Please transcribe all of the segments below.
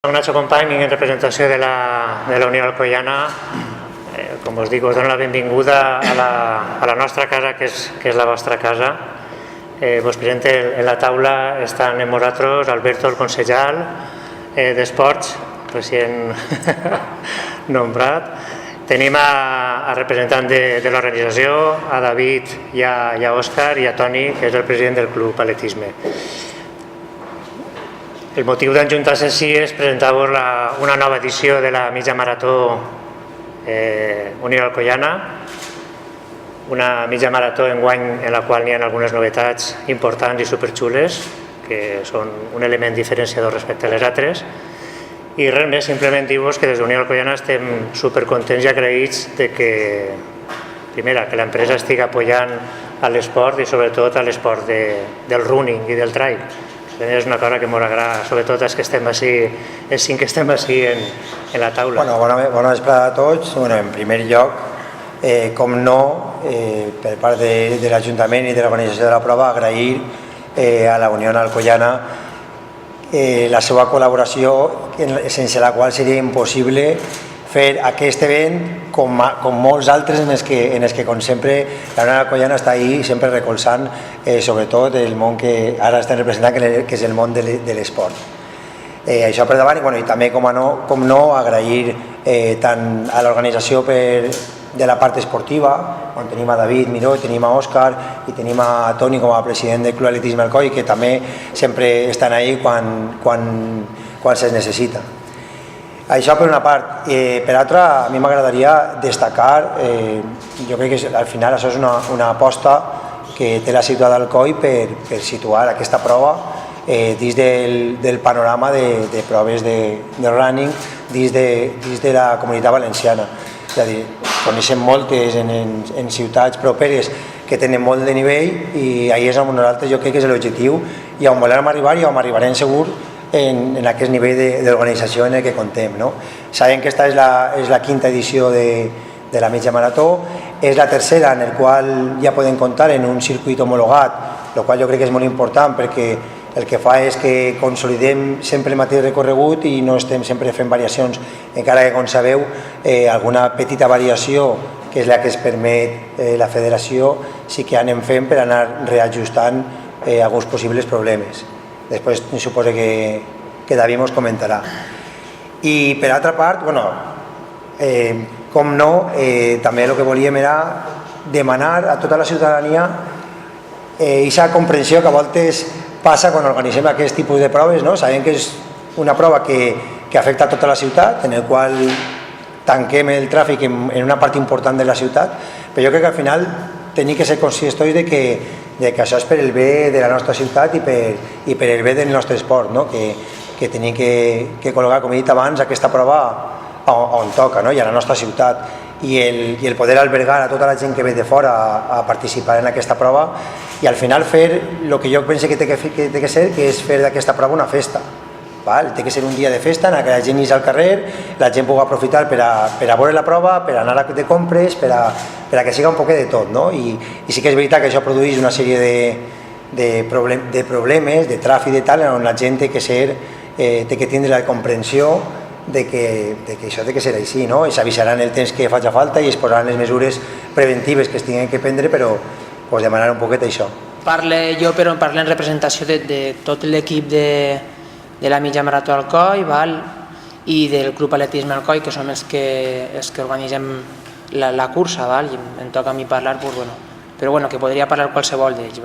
Soc Nacho Company, vinc en representació de la Unió Alcoiana. Com us dic, us dono la benvinguda a la nostra casa, que és la vostra casa. Vos presento en la taula, estan amb nosaltres Alberto, el concejal d'Esports, recient nombrat. Tenim a representant de l'organització, a David i a Òscar, i a Toni, que és el president del Club Atletisme. El motiu d'enjuntar-se així és presentar-vos una nova edició de la mitja marató Unió Alcoiana, una mitja marató enguany en la qual hi ha algunes novetats importants i superxules, que són un element diferenciador respecte a les altres. I res més, simplement dir-vos que des d'Unió Alcoiana estem supercontents i agraïts de que, primera, que l'empresa estigui apoyant a l'esport i sobretot a l'esport del running i del trail. És una cosa que m'ho agrada, sobretot els que estem així, els 5 que estem així en la taula. Bona vesprada a tots. En primer lloc, com no, per part de l'Ajuntament i de l'organització de la prova, agrair a la Unió Alcoiana la seva col·laboració, sense la qual seria impossible fer aquest event com molts altres en els que, com sempre, la Unió Alcoiana està ahí sempre recolzant sobretot el món que ara estem representant, que és el món de l'esport. Això per davant, i també, com no, agrair tant a l'organització de la part esportiva, on tenim a David Miró, tenim a Òscar i tenim a Toni com a president del Club Atletisme Alcoi, que també sempre estan ahí quan se'ls necessita. Això per una part. Per altra, a mi m'agradaria destacar, jo crec que al final això és una aposta que té la ciutat d'Alcoi per situar aquesta prova dins del panorama de proves de running dins de la Comunitat Valenciana. És a dir, coneixem moltes en ciutats properes que tenen molt de nivell i ahir és on nosaltres jo crec que és l'objectiu i on volem arribar i on arribarem segur en aquest nivell d'organització en el que contem. Sabem que aquesta és la 5ª edició de la mitja marató, és la 3ª en la qual ja podem comptar en un circuit homologat, el qual jo crec que és molt important perquè el que fa és que consolidem sempre el mateix recorregut i no estem sempre fent variacions, encara que, com sabeu, alguna petita variació, que és la que es permet la federació, sí que anem fent per anar reajustant alguns possibles problemes. Després suposo que David ens comentarà. I per altra part, com no, també el que volíem era demanar a tota la ciutadania aquesta comprensió que a voltes passa quan organitzem aquest tipus de proves. Sabem que és una prova que afecta a tota la ciutat, en la qual tanquem el tràfic en una part important de la ciutat, però jo crec que al final tenim que ser conscients de que això és per el bé de la nostra ciutat i per el bé del nostre esport, que tenim que col·locar, com he dit abans, aquesta prova on toca, i a la nostra ciutat, i el poder albergar a tota la gent que ve de fora a participar en aquesta prova i al final fer el que jo penso que té que ser, que és fer d'aquesta prova una festa. Té que ser un dia de festa en què la gent és al carrer, la gent pugui aprofitar per a veure la prova, per anar de compres, per a que siga un poquet de tot. I sí que és veritat que això produeix una sèrie de problemes, de tràfic i tal, on la gent té que tindre la comprensió de que això té que ser així, i s'avisaran el temps que faci falta i es posaran les mesures preventives que es tinguin que prendre, però demanar un poquet això. Jo parlo en representació de tot l'equip de la mitja marató Alcoi i del Club Atletisme Alcoi, que som els que organitzem la cursa, i em toca a mi parlar, però que podria parlar qualsevol d'ells.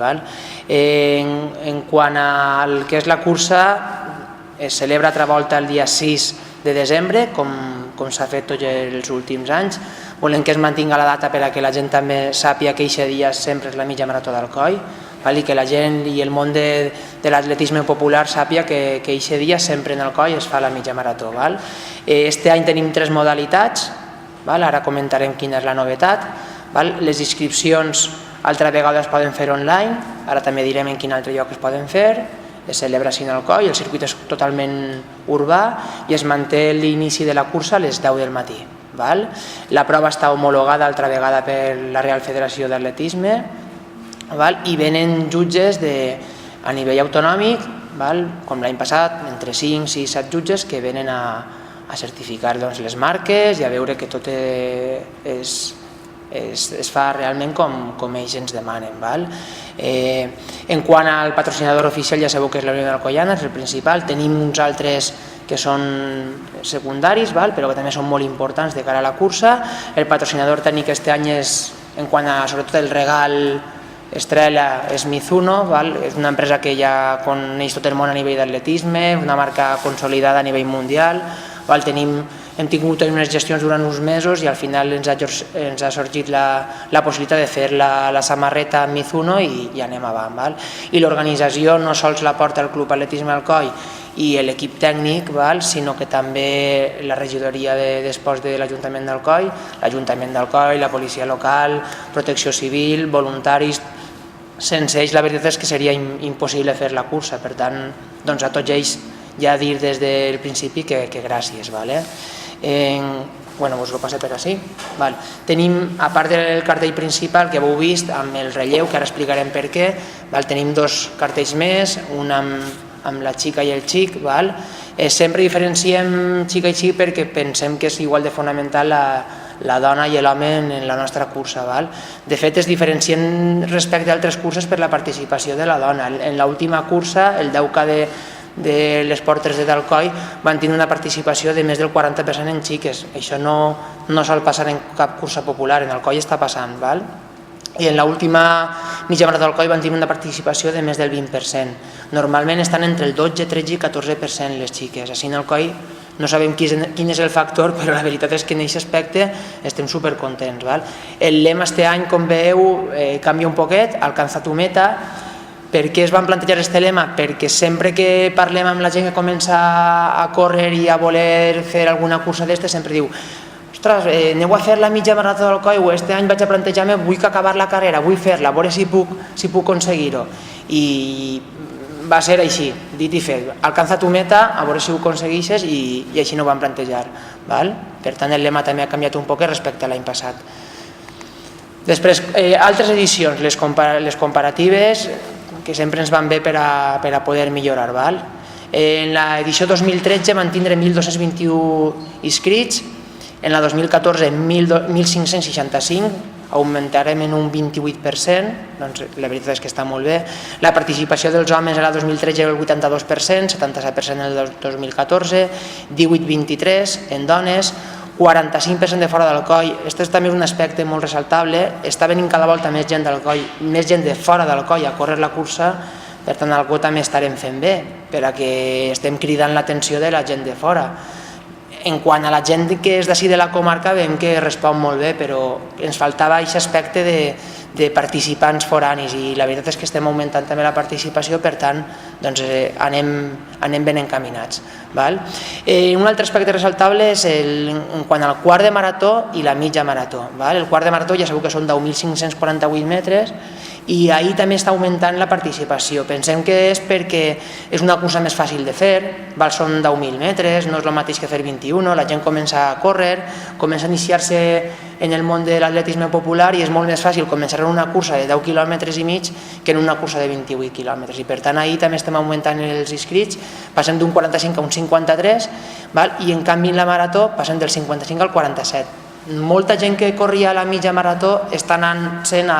En quant al que és la cursa, es celebra altra volta el dia 6 de desembre, com s'ha fet tots els últims anys. Volem que es mantinga la data per a que la gent també sàpiga que aquest dia sempre és la mitja marató d'Alcoi i que la gent i el món de l'atletisme popular sàpiga que aquest dia sempre en Alcoi es fa la mitja marató. Este any tenim 3 modalitats, ara comentarem quina és la novetat. Les inscripcions altra vegada es poden fer online, ara també direm en quin altre lloc es poden fer. Es celebra així en Alcoi, el circuit és totalment urbà i es manté l'inici de la cursa a les 10 del matí. La prova està homologada altra vegada per la Real Federació d'Atletisme i venen jutges a nivell autonòmic com l'any passat, entre 5, 6, 7 jutges que venen a certificar les marques i a veure que tot es fa realment com ells ens demanen. En quant al patrocinador oficial, ja sabeu que és la Unió Alcoiana, és el principal. Tenim uns altres que són secundaris, però que també són molt importants de cara a la cursa. El patrocinador tècnic este any és, en quant a sobretot el regal estrella, és Mizuno, és una empresa que ja coneix tot el món a nivell d'atletisme, una marca consolidada a nivell mundial. Hem tingut unes gestions durant uns mesos i al final ens ha sorgit la possibilitat de fer la samarreta amb Mizuno i anem avant. I l'organització no sols la porta el Club Atletisme Alcoi i l'equip tècnic, sinó que també la regidoria d'esports de l'Ajuntament d'Alcoi, la policia local, protecció civil, voluntaris. Sense ells la veritat és que seria impossible fer la cursa, per tant a tots ells ja dir des del principi que gràcies. Us ho passo per així. Tenim, a part del cartell principal que heu vist amb el relleu, que ara explicarem per què, tenim 2 cartells més, un amb la xica i el xic. Sempre diferenciem xica i xic perquè pensem que és igual de fonamental la dona i l'home en la nostra cursa. De fet, es diferencien respecte a altres curses per la participació de la dona. En l'última cursa, el 10K de les portes de Alcoi van tenir una participació de més del 40% en xiques. Això no sol passar en cap cursa popular, en Alcoi està passant. I en l'última mitja marató d'Alcoi van tenir una participació de més del 20%. Normalment estan entre el 12, 13 i 14% les xiques. Així en Alcoi no sabem quin és el factor, però la veritat és que en aquest aspecte estem supercontents. El lema este any, com veieu, canvia un poquet, alcanza tu meta. Per què es van plantejar aquest lema? Perquè sempre que parlem amb la gent que comença a córrer i a voler fer alguna cursa d'este, sempre diu: ostres, aneu a fer la mitja marató d'Alcoi, o este any vaig a plantejar-me, vull acabar la carrera, vull fer-la, a veure si puc aconseguir-ho. I va ser així, dit i fet. Alcanza tu meta, a veure si ho aconsegueixes, i així no ho vam plantejar. Per tant, el lema també ha canviat un poc respecte a l'any passat. Després, altres edicions, les comparatives, que sempre ens van bé per a poder millorar. En l'edició 2013 van tindre 1.221 inscrits, en la 2014 1.565, augmentarem en un 28%, doncs la veritat és que està molt bé. La participació dels homes en la 2013 era el 82%, 77% en el 2014, 18-23 en dones, 45% de fora d'Alcoi. Aquest també és un aspecte molt ressaltable. Està venint cada volta més gent d'Alcoi, més gent de fora d'Alcoi a córrer la cursa, per tant algú també estarem fent bé, perquè estem cridant l'atenció de la gent de fora. En quant a la gent que és d'ací de la comarca, veiem que respon molt bé, però ens faltava aquest aspecte de participants foranis i la veritat és que estem augmentant també la participació, per tant anem ben encaminats. Un altre aspecte ressaltable és en quant al quart de marató i la mitja marató. El quart de marató ja sabeu que són 10.548 metres i ahir també està augmentant la participació. Pensem que és perquè és una cursa més fàcil de fer, són 10.000 metres, no és el mateix que fer 21, la gent comença a córrer, comença a iniciar-se en el món de l'atletisme popular i és molt més fàcil començar en una cursa de 10 quilòmetres i mig que en una cursa de 28 quilòmetres. I per tant ahir també estem augmentant els inscrits, passem d'un 45 a un 53 i en canvi en la marató passem del 55 al 47. Molta gent que corria a la mitja marató està anant-se'n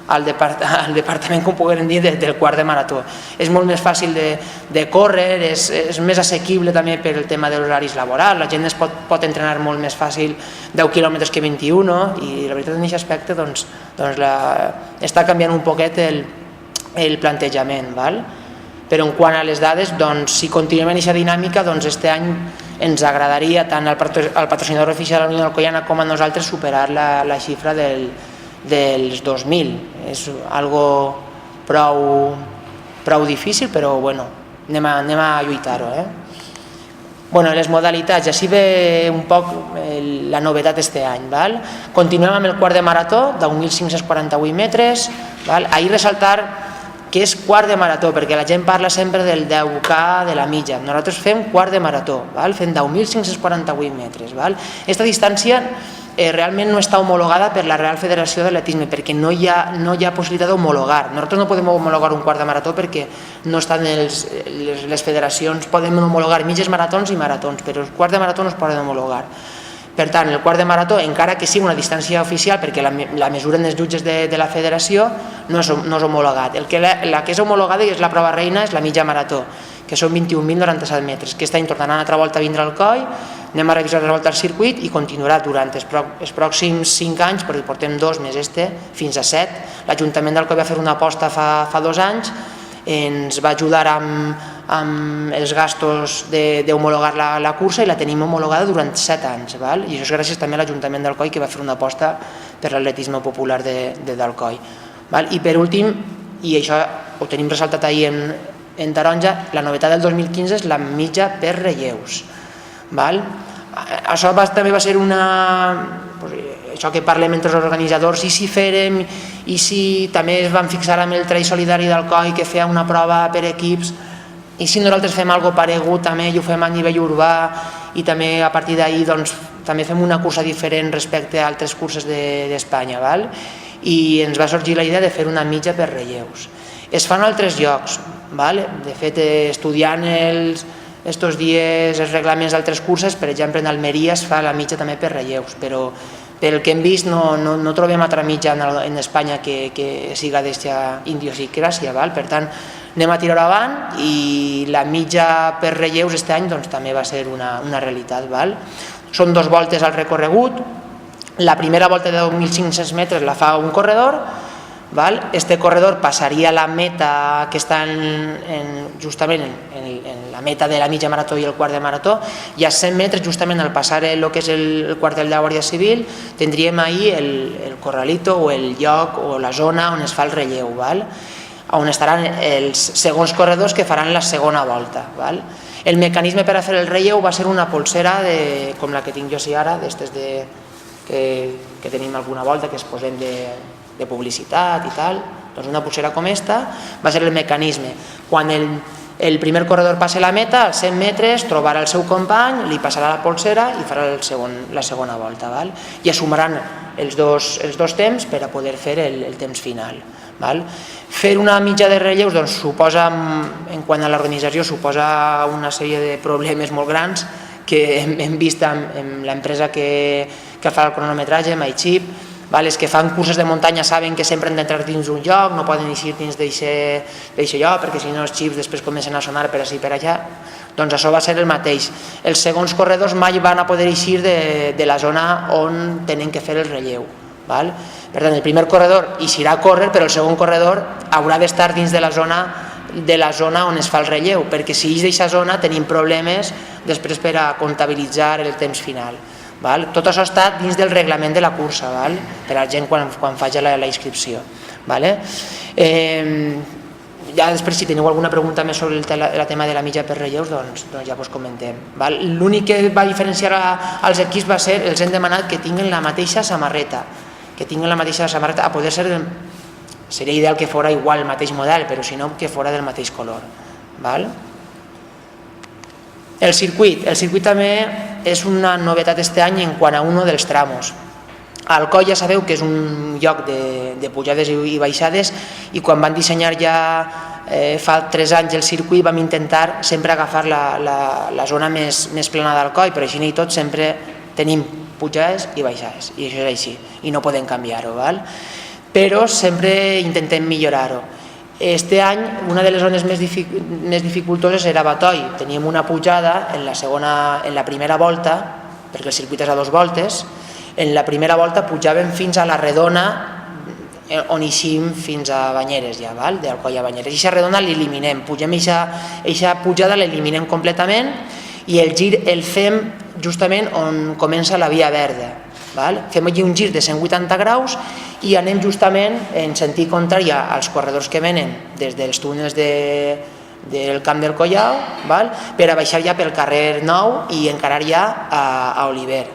al departament, com podem dir, del quart de marató. És molt més fàcil de córrer, és més assequible també per el tema dels horaris laborals, la gent es pot entrenar molt més fàcil 10 quilòmetres que 21 i la veritat en aquest aspecte està canviant un poquet el plantejament. Però en quant a les dades, si continuem en aquesta dinàmica, este any ens agradaria tant al patrocinador oficial de la Unió Alcoiana com a nosaltres superar la xifra dels 2.000. És algo prou difícil, però anem a lluitar-ho. Les modalitats, així ve un poc la novetat este any. Continuem amb el quart de marató, 10.548 metres. Ahir ressaltar que és quart de marató, perquè la gent parla sempre del 10K de la mitja. Nosaltres fem quart de marató, fem 10.548 metres. Aquesta distància realment no està homologada per la Real Federació d'Atletisme, perquè no hi ha possibilitat d'homologar. Nosaltres no podem homologar un quart de marató perquè no estan les federacions, podem homologar mitges maratons i maratons, però els quarts de marató no es poden homologar. Per tant, el quart de marató, encara que sigui una distància oficial, perquè la mesuren els jutges de la federació, no és homologat. La que és homologada i és la prova reina és la mitja marató, que són 21.097 metres. Aquest any tornarà una altra volta a vindre al COI, anem a revisar la volta al circuit i continuarà durant els pròxims 5 anys, perquè portem 2 més fins a 7. L'Ajuntament d'Alcoi va fer una aposta fa 2 anys, ens va ajudar amb els gastos d'homologar la cursa i la tenim homologada durant 7 anys. I això és gràcies també a l'Ajuntament d'Alcoi, que va fer una aposta per l'atletisme popular d'Alcoi. I per últim, i això ho tenim ressaltat ahir en taronja, la novetat del 2015 és la mitja per relleus. Això també va ser això que parlem entre els organitzadors, i si fèrem, i si també es van fixar amb el Trail Solidari d'Alcoi, que feia una prova per equips, i si nosaltres fem alguna cosa paregut també i ho fem a nivell urbà, i també a partir d'ahir també fem una cursa diferent respecte a altres curses d'Espanya, i ens va sorgir la idea de fer una mitja per relleus. Es fan a altres llocs, de fet, estudiant estos dies els reglaments d'altres curses, per exemple, en Almeria es fa la mitja també per relleus, però pel que hem vist no trobem altra mitja en Espanya que siga d'esta idiosincràsia. Per tant, anem a tirar avant, i la mitja per relleus aquest any també va ser una realitat. Són 2 voltes al recorregut. La primera volta de 2.500 metres la fa un corredor. Este corredor passaria la meta que està justament en la meta de la mitja marató i el quart de marató, i a 100 metres, justament al passar el que és el quartel de la Guàrdia Civil, tindríem ahir el corralito o el lloc o la zona on es fa el relleu, on estaran els segons corredors que faran la segona volta. El mecanisme per a fer el relleu va ser una polsera com la que tinc jo ara, d'aquestes que tenim alguna volta que es posem de publicitat i tal, doncs una polsera com esta va ser el mecanisme. Quan el primer corredor passi la meta, als 100 metres trobarà el seu company, li passarà la polsera i farà la segona volta, i assumiran els dos temps per a poder fer el temps final. Fer una mitja de relleus suposa, en quant a l'organització, suposa una sèrie de problemes molt grans que hem vist amb l'empresa que fa el cronometratge, MyChip. Els que fan curses de muntanya saben que sempre han d'entrar dins d'un lloc, no poden eixir dins d'aquest lloc, perquè si no els xips després comencen a sonar per ací i per allà. Doncs això va ser el mateix. Els segons corredors mai van a poder eixir de la zona on tenen que fer el relleu. Per tant, el primer corredor eixirà a córrer, però el segon corredor haurà d'estar dins de la zona on es fa el relleu, perquè si eix d'aquesta zona tenim problemes després per a comptabilitzar el temps final. Tot això està dins del reglament de la cursa, per a la gent quan faci la inscripció. Ja després, si teniu alguna pregunta més sobre el tema de la mitja per relleus, doncs ja vos comentem. L'únic que va diferenciar als equips va ser, els hem demanat que tinguin la mateixa samarreta, a poder ser, seria ideal que fos igual el mateix model, però si no, que fos del mateix color. El circuit també és una novetat aquest any en quant a un dels tramos. Alcoi ja sabeu que és un lloc de pujades i baixades, i quan van dissenyar ja fa 3 anys el circuit vam intentar sempre agafar la zona més plana d'Alcoi, però així i tot sempre tenim pujades i baixades, i això és així, i no podem canviar-ho. Però sempre intentem millorar-ho. Este any una de les zones més dificultoses era Batoi. Teníem una pujada en la primera volta, perquè el circuit és a 2 voltes. En la primera volta pujàvem fins a la Redona, on eixim fins a Banyeres, d'Alcoi a Banyeres. Aquesta Redona l'eliminem, aquesta pujada l'eliminem completament, i el gir el fem justament on comença la Via Verda. Fem allí un gir de 180 graus i anem justament en sentit contrari als corredors que venen des dels túnels del Camp del Collao, per a baixar ja pel carrer Nou i encarar ja a Oliver.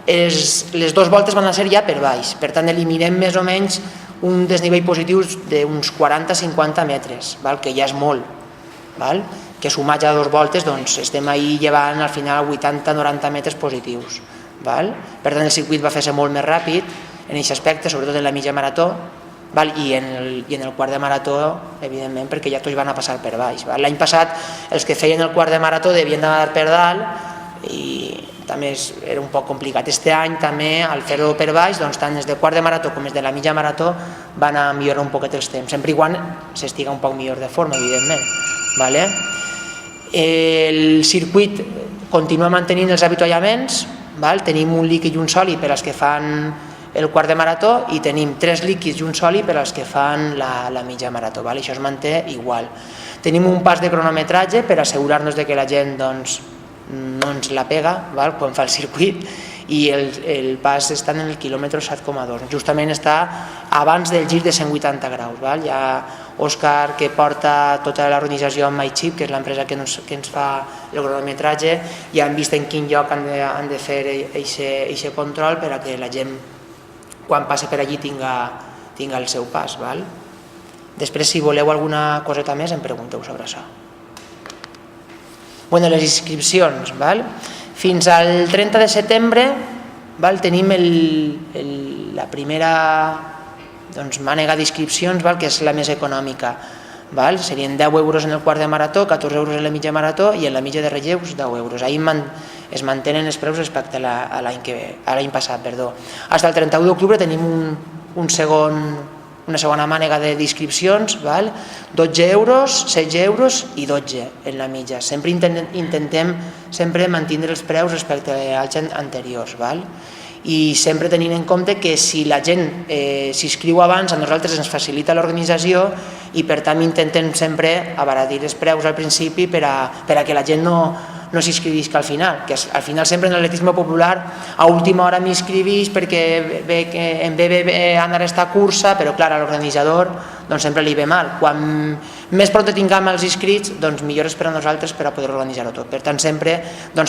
Les 2 voltes van a ser ja per baix, per tant eliminem més o menys un desnivell positiu d'uns 40-50 metres, que ja és molt, que sumat a 2 voltes estem ahí llevant al final 80-90 metres positius. Per tant, el circuit va fer-se molt més ràpid en aquest aspecte, sobretot en la mitja marató, i en el quart de marató, evidentment, perquè ja tots van a passar per baix. L'any passat, els que feien el quart de marató devien d'anar per dalt i també era un poc complicat. Este any també, al fer-ho per baix, tant els de quart de marató com els de la mitja marató van a millorar un poquet els temps, sempre i quan s'estiga un poc millor de forma, evidentment. El circuit continua mantenint els avituallaments, tenim un líquid i un sòlid per als que fan el quart de marató i tenim 3 líquids i un sòlid per als que fan la mitja marató. Això es manté igual. Tenim un pas de cronometratge per assegurar-nos que la gent no ens la pega quan fa el circuit, i el pas està en el quilòmetre 7,2, justament està abans del gir de 180 graus. Hi ha Òscar, que porta tota l'organització amb MyChip, que és l'empresa que ens fa el cronometratge, i han vist en quin lloc han de fer aquest control per a que la gent, quan passi per allí, tinga el seu pas. Després, si voleu alguna coseta més, em pregunteu sobre això. Les inscripcions. Fins al 30 de setembre tenim la primera mànega d'inscripcions, que és la més econòmica. Serien 10 euros en el quart de marató, 14 euros en la mitja marató, i en la mitja de relleus 10 euros. Ahir es mantenen els preus respecte a l'any passat. Fins al 31 d'octubre tenim una segona mànega d'inscripcions, 12 euros, 16 euros i 12 en la mitja. Sempre intentem mantenir els preus respecte als anys anteriors, i sempre tenint en compte que si la gent s'inscriu abans, a nosaltres ens facilita l'organització, i per tant intentem sempre abaratir els preus al principi per a que la gent no s'inscrivisca al final, que al final sempre en l'atletisme popular a última hora m'inscrivís perquè em ve bé anar a esta cursa, però clar, a l'organitzador sempre li ve mal. Quan més pront tinguem els inscrits, millor és per a nosaltres per a poder organitzar-ho tot. Per tant, sempre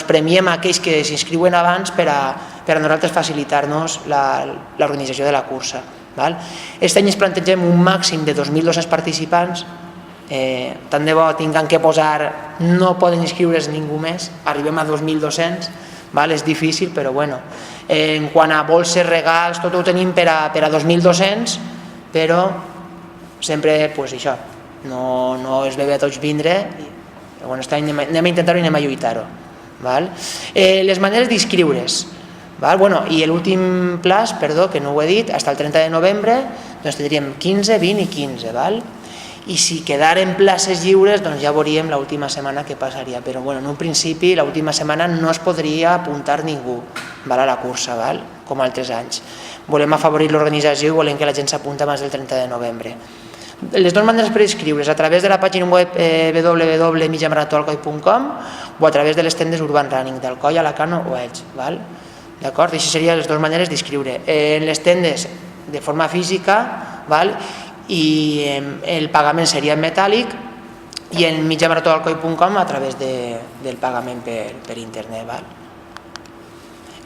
premiem aquells que s'inscriuen abans per a nosaltres facilitar-nos l'organització de la cursa. Aquest any ens plantegem un màxim de 2.200 participants. Tant de bo tinguem que posar no poden inscriure's ningú més, arribem a 2.200, és difícil, però bueno, en quant a bolses, regals, tot ho tenim per a 2.200, però sempre això, no es ve bé a tots vindre, però anem a intentar-ho i anem a lluitar-ho. Les maneres d'inscriure's, i l'últim plaç, que no ho he dit, fins al 30 de novembre tindríem 15, 20 i 15, i si quedaren places lliures ja veuríem l'última setmana què passaria, però en un principi l'última setmana no es podria apuntar ningú a la cursa, com altres anys. Volem afavorir l'organització i volem que la gent s'apunta abans del 30 de novembre. Les dues maneres per inscriure's, a través de la pàgina web www.mitjamaratolcoi.com o a través de les tendes Urban Running d'Alcoi, Alacant o Elx. D'acord? Això serien les dues maneres d'inscriure. En les tendes de forma física, i el pagament seria en metàl·lic, i en mitjamaratolcoi.com a través del pagament per internet.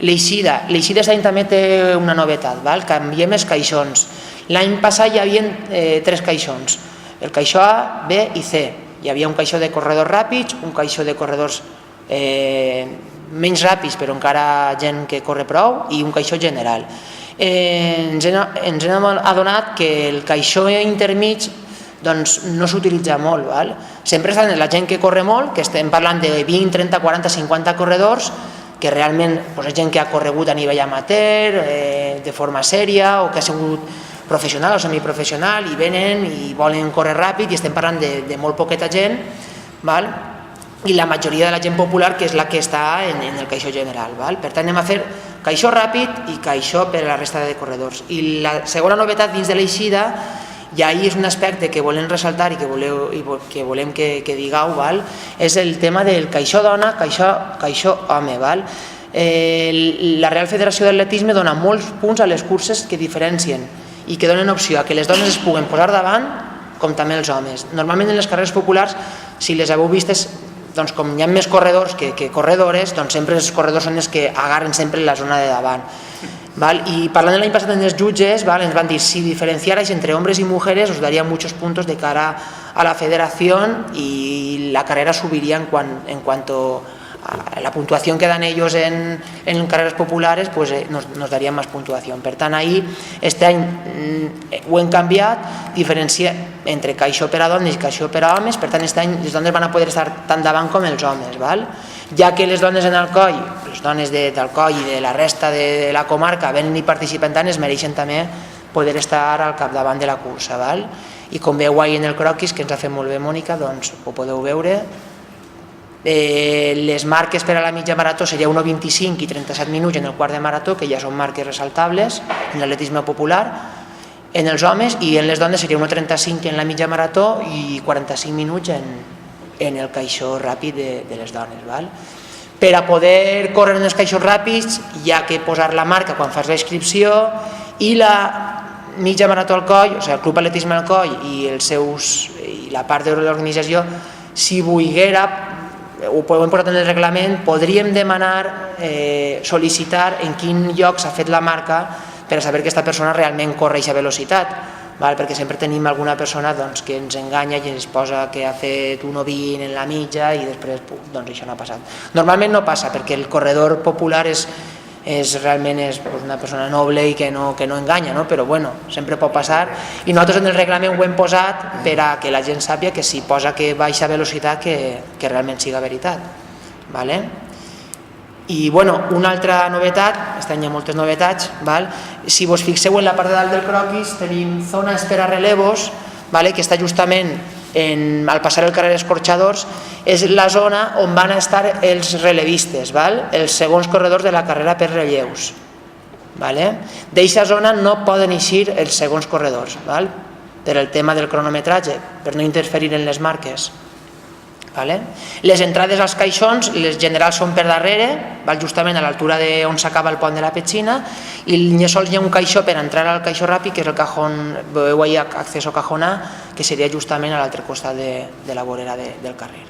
L'eixida aquest any també té una novetat, canviem els caixons. L'any passat hi havia 3 caixons, el caixó A, B i C. Hi havia un caixó de corredors ràpids, un caixó de corredors menys ràpids però encara gent que corre prou, i un caixó general. Ens hem adonat que el caixó intermig no s'utilitza molt. Sempre està la gent que corre molt, que estem parlant de 20, 30, 40, 50 corredors, que realment és gent que ha corregut a nivell amateur, de forma sèria, o que ha sigut professional o semiprofessional, i venen i volen córrer ràpid, i estem parlant de molt poqueta gent, i la majoria de la gent popular, que és la que està en el caixó general. Per tant, anem a fer caixó ràpid i caixó per a la resta de corredors. I la segona novetat dins de l'eixida, i ahir és un aspecte que volem ressaltar i que volem que digueu, és el tema del caixó dona, caixó home. La Real Federació d'Atletisme dona molts punts a les curses que diferencien i que donen opció a que les dones es puguen posar davant com també els homes. Normalment en les carreres populars, si les heu vistes, com hi ha més corredors que corredores, sempre els corredors són els que agarren sempre la zona de davant. Y parlant l'any passat amb els jutges, ens van dir si diferenciarais entre hombres y mujeres os daría muchos puntos de cara a la federación y la carrera subiría en cuanto la puntuación que dan ellos en carreras populares, pues nos darían más puntuación. Per tant, ahir, este any ho hem canviat, diferència entre caixó per a dones i caixó per a homes, per tant, este any les dones van a poder estar tant davant com els homes, ja que les dones en Alcoi, les dones d'Alcoi i de la resta de la comarca venen i participen tant, es mereixen també poder estar al capdavant de la cursa. I com veu ahir en el croquis, que ens ha fet molt bé Mònica, doncs ho podeu veure. Les marques per a la mitja marató seria 1:25 i 37 minuts en el quart de marató, que ja són marques ressaltables en l'atletisme popular, en els homes, i en les dones seria 1:35 en la mitja marató i 45 minuts en el caixó ràpid de les dones. Per a poder córrer en els caixos ràpids hi ha que posar la marca quan fas la inscripció, i la mitja marató Alcoi, o sigui, el Club Atletisme Alcoi i la part de l'organització, si volguera, ho hem posat en el reglament, podríem demanar, sol·licitar en quin lloc s'ha fet la marca per a saber que aquesta persona realment corre a aquesta velocitat, perquè sempre tenim alguna persona que ens enganya i ens posa que ha fet 1:20 en la mitja i després això no ha passat. Normalment no passa, perquè el corredor popular realment és una persona noble i que no enganya, però bueno, sempre pot passar, i nosaltres en el reglament ho hem posat per a que la gent sàpiga que si posa que baixa velocitat que realment siga veritat. I bueno, una altra novetat, aquest any hi ha moltes novetats, si vos fixeu en la part de dalt del croquis tenim zona espera relevos, que està justament al passar el carrer Escorxadors, és la zona on van estar els relevistes, els segons corredors de la carrera per relleus. D'eixa zona no poden eixir els segons corredors, per el tema del cronometratge, per no interferir en les marques. Les entrades als caixons, les generals són per darrere, justament a l'altura on s'acaba el pont de la Petxina, i sols hi ha un caixó per entrar al caixó ràpid, que és el cajón, veieu ahí acceso cajón A, que seria justament a l'altre costat de la vorera del carrer.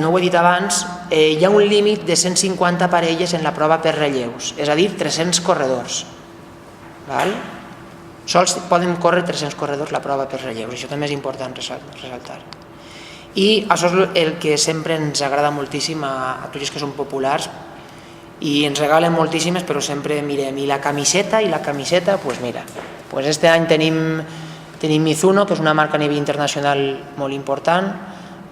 No ho he dit abans, hi ha un límit de 150 parelles en la prova per relleus, és a dir, 300 corredors. Sols poden córrer 300 corredors la prova per relleus, això també és important ressaltar. I això és el que sempre ens agrada moltíssim a tots els que són populars, i ens regalen moltíssimes, però sempre mirem, i la camiseta, doncs mira, este any tenim Mizuno, que és una marca a nivell internacional molt important,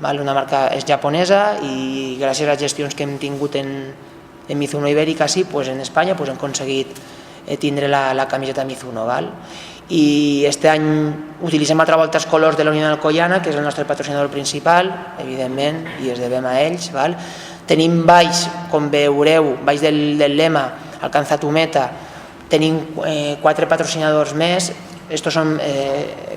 una marca és japonesa, i gràcies a les gestions que hem tingut en Mizuno Ibèrica, en Espanya hem aconseguit tindre la camiseta Mizuno. I aquest any utilitzem altra volta els colors de la Unió Alcoiana, que és el nostre patrocinador principal, evidentment, i es devem a ells. Tenim baix, com veureu, baix del lema Alcanza tu meta, tenim 4 patrocinadors més. Estos són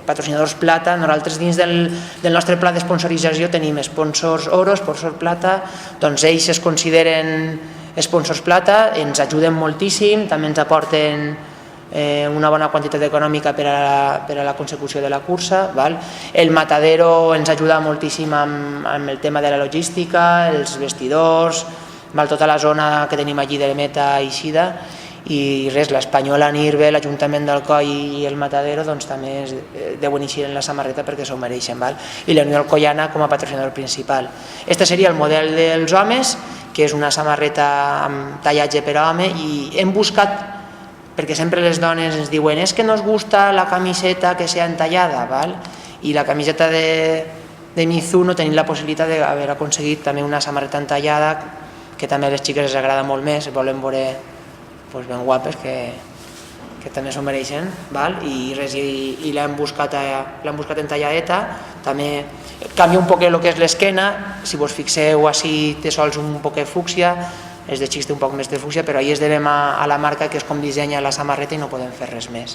patrocinadors plata. Nosaltres dins del nostre pla d'esponsorització tenim sponsors oro, sponsors plata, doncs ells es consideren sponsors plata, ens ajuden moltíssim, també ens aporten una bona quantitat econòmica per a la consecució de la cursa. El Matadero ens ajuda moltíssim amb el tema de la logística, els vestidors, tota la zona que tenim allí de meta eixida, i res, l'Espanyola, NIRBE, l'Ajuntament d'Alcoi i el Matadero també deuen eixir en la samarreta perquè s'ho mereixen, i la Unió Alcoiana com a patrocinador principal. Este seria el model dels homes, que és una samarreta amb tallatge per a home, i hem buscat, perquè sempre les dones ens diuen és que nos gusta la camiseta que sea entallada, i la camiseta de Mizuno tenim la possibilitat d'haver aconseguit també una samarreta entallada, que també a les xiques els agrada molt més, volen veure ben guapes, que també s'ho mereixen, i l'hem buscat entalladeta. També canvia un poc el que és l'esquena, si vos fixeu així té sols un poc de fúcsia, els de xics té un poc més de fúcsia, però ahir es devem a la marca, que és com dissenya la samarreta, i no podem fer res més.